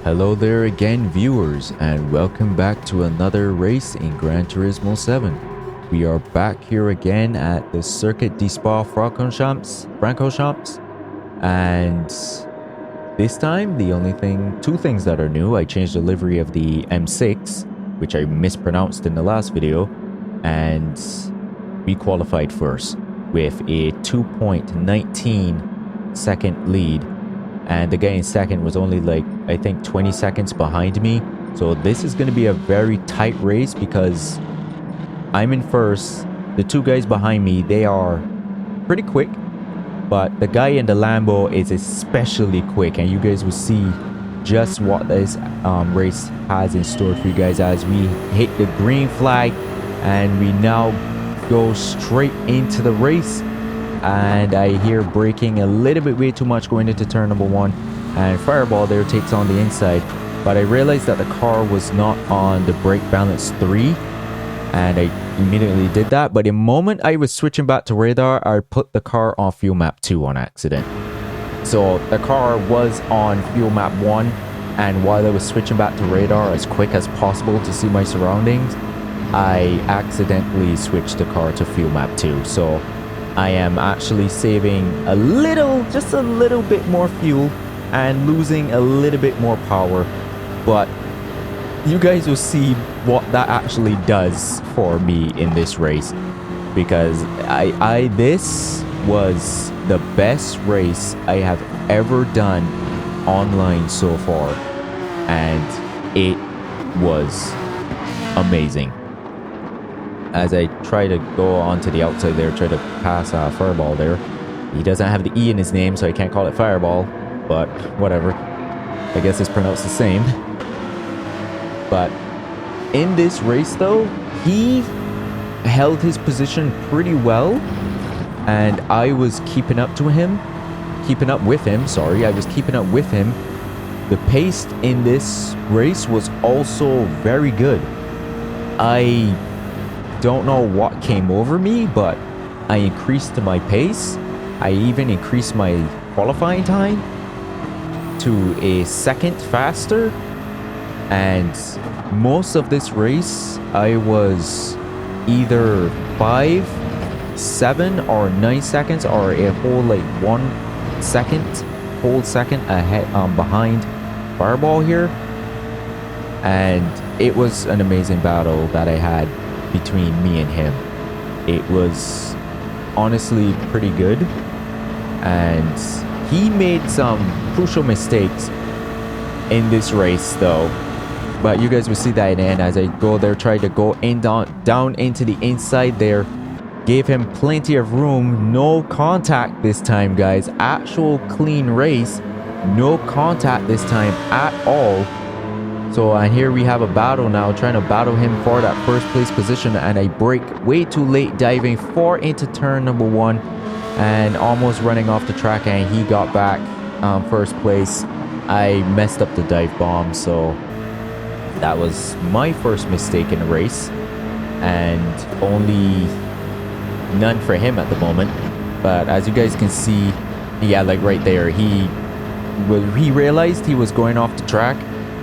Hello there again, viewers, and welcome back to another race in Gran Turismo 7. We are back here again at the Circuit de Spa-Francorchamps, and this time two things that are new. I changed the livery of the M6, which I mispronounced in the last video, and we qualified first with a 2.19 second lead. And the guy in second was only like, I think 20 seconds behind me. So this is going to be a very tight race because I'm in first. The two guys behind me, they are pretty quick. But the guy in the Lambo is especially quick. And you guys will see just what this race has in store for you guys as we hit the green flag. And we now go straight into the race. And I hear braking a little bit way too much going into turn number 1, and Fireball there takes on the inside, but I realized that the car was not on the brake balance 3, and I immediately did that. But the moment I was switching back to radar, I put the car on fuel map 2 on accident. So the car was on fuel map 1, and while I was switching back to radar as quick as possible to see my surroundings, I accidentally switched the car to fuel map 2. So I am actually saving just a little bit more fuel and losing a little bit more power. But you guys will see what that actually does for me in this race, because this was the best race I have ever done online so far, and it was amazing. As I try to go onto the outside there, try to pass Fireball there. He doesn't have the E in his name, so I can't call it Fireball, but whatever. I guess it's pronounced the same. But in this race, though, he held his position pretty well, and I was keeping up with him. I was keeping up with him. The pace in this race was also very good. I don't know what came over me, but I increased my pace. I even increased my qualifying time to a second faster, and most of this race I was either 5, 7 or 9 seconds, or a whole like 1 whole second ahead behind Fireball here. And it was an amazing battle that I had between me and him. It was honestly pretty good, and he made some crucial mistakes in this race though, but you guys will see that in the end as I go there, try to go in down into the inside there, gave him plenty of room. No contact this time, guys. Actual clean race, no contact this time at all. So and here we have a battle now, trying to battle him for that first place position, and I brake way too late, diving far into turn number 1 and almost running off the track, and he got back first place. I messed up the dive bomb, so that was my first mistake in the race, and only none for him at the moment. But as you guys can see, yeah, like right there, he realized he was going off the track,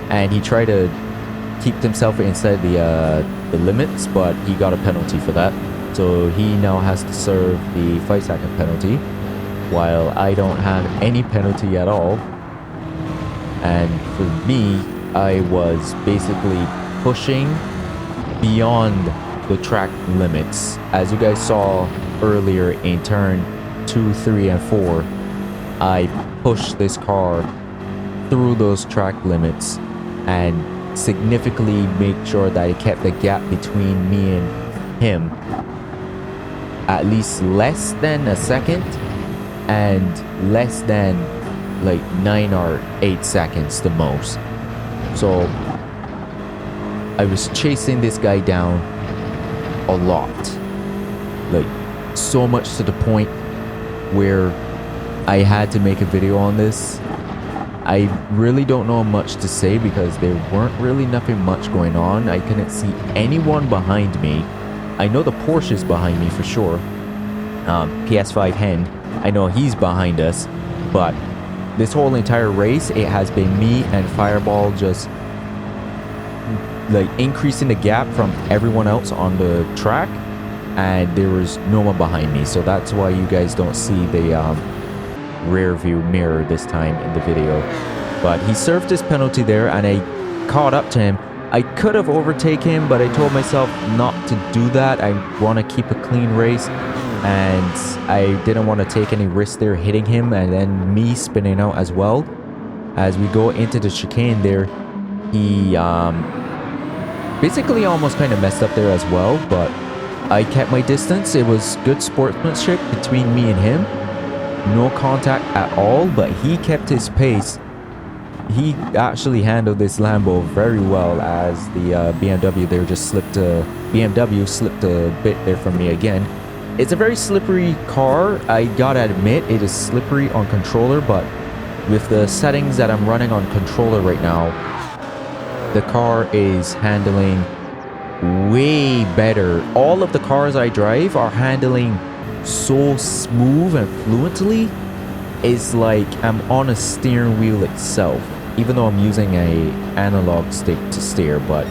and he tried to keep himself inside the limits, but he got a penalty for that. So he now has to serve the 5-second penalty, while I don't have any penalty at all. And for me, I was basically pushing beyond the track limits. As you guys saw earlier in turn 2, 3, and 4, I pushed this car through those track limits and significantly make sure that I kept the gap between me and him at least less than a second, and less than like 9 or 8 seconds the most. So I was chasing this guy down a lot, like so much to the point where I had to make a video on this. I really don't know much to say because there weren't really nothing much going on. I couldn't see anyone behind me. I know the Porsche is behind me for sure. PS5 Hen, I know he's behind us, but this whole entire race, it has been me and Fireball just like increasing the gap from everyone else on the track, and there was no one behind me. So that's why you guys don't see the rear view mirror this time in the video. But he served his penalty there, and I caught up to him. I could have overtaken him, but I told myself not to do that. I want to keep a clean race, and I didn't want to take any risk there hitting him and then me spinning out as well. As we go into the chicane there, he basically almost kind of messed up there as well, but I kept my distance. It was good sportsmanship between me and him. No contact at all, but he kept his pace. He actually handled this Lambo very well, as the BMW there just slipped BMW slipped a bit there from me again. It's a very slippery car. I gotta admit, it is slippery on controller, but with the settings that I'm running on controller right now, the car is handling way better. All of the cars I drive are handling so smooth and fluently. It's like I'm on a steering wheel itself, even though I'm using a analog stick to steer. But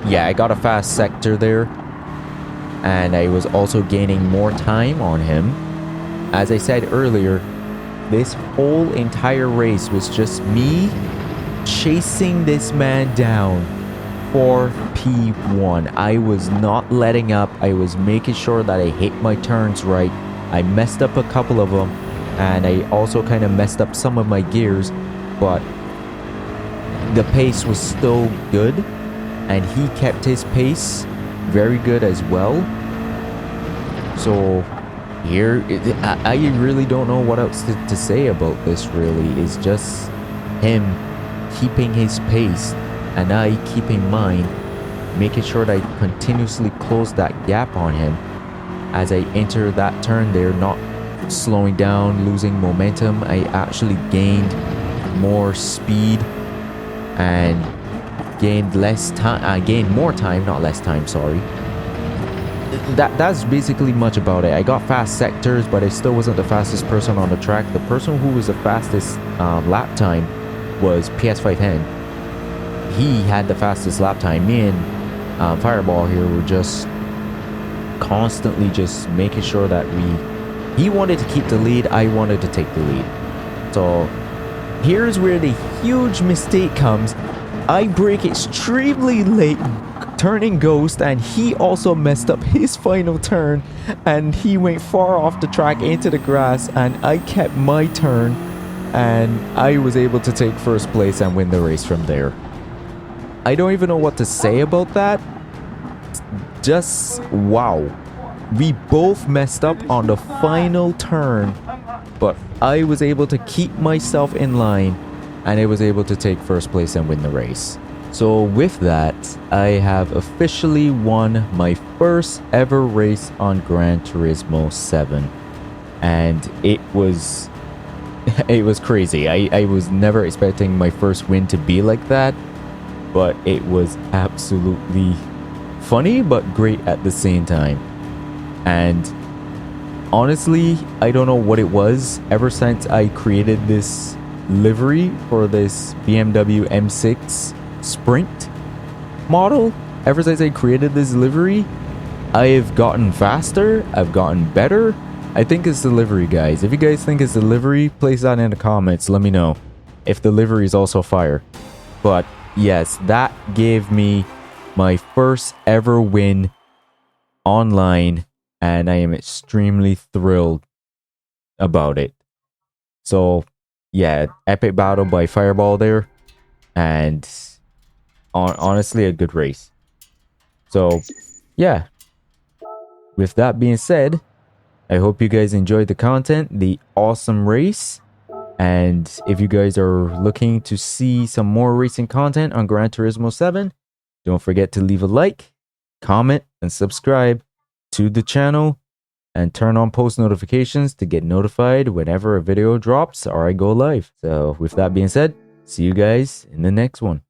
yeah, I got a fast sector there, and I was also gaining more time on him. As I said earlier, this whole entire race was just me chasing this man down for P1. I was not letting up. I was making sure that I hit my turns right. I messed up a couple of them, and I also kind of messed up some of my gears, but the pace was still good, and he kept his pace very good as well. So here, I really don't know what else to say about this. Really, it's just him keeping his pace and I keeping mine, making sure that I continuously close that gap on him as I enter that turn there, not slowing down, losing momentum. I actually gained more speed and gained less time. I gained more time, not less time, sorry. That's basically much about it. I got fast sectors, but I still wasn't the fastest person on the track. The person who was the fastest lap time was PS510. He had the fastest lap time. Me and Fireball here were just constantly just making sure that he wanted to keep the lead, I wanted to take the lead. So here's where the huge mistake comes. I brake extremely late, turning Ghost, and he also messed up his final turn, and he went far off the track into the grass, and I kept my turn, and I was able to take first place and win the race from there. I don't even know what to say about that. Just wow. We both messed up on the final turn, but I was able to keep myself in line, and I was able to take first place and win the race. So with that, I have officially won my first ever race on Gran Turismo 7. And it was crazy. I was never expecting my first win to be like that, but it was absolutely funny but great at the same time. And honestly, I don't know what it was. Ever since I created this livery for this BMW M6 Sprint model, ever since I created this livery, I have gotten faster, I've gotten better. I think it's the livery, guys. If you guys think it's the livery, place that in the comments. Let me know if the livery is also fire. But yes, that gave me my first ever win online, and I am extremely thrilled about it. So yeah, epic battle by Fireball there, and honestly a good race. So yeah, with that being said, I hope you guys enjoyed the content, the awesome race. And if you guys are looking to see some more racing content on Gran Turismo 7, don't forget to leave a like, comment, and subscribe to the channel, and turn on post notifications to get notified whenever a video drops or I go live. So with that being said, see you guys in the next one.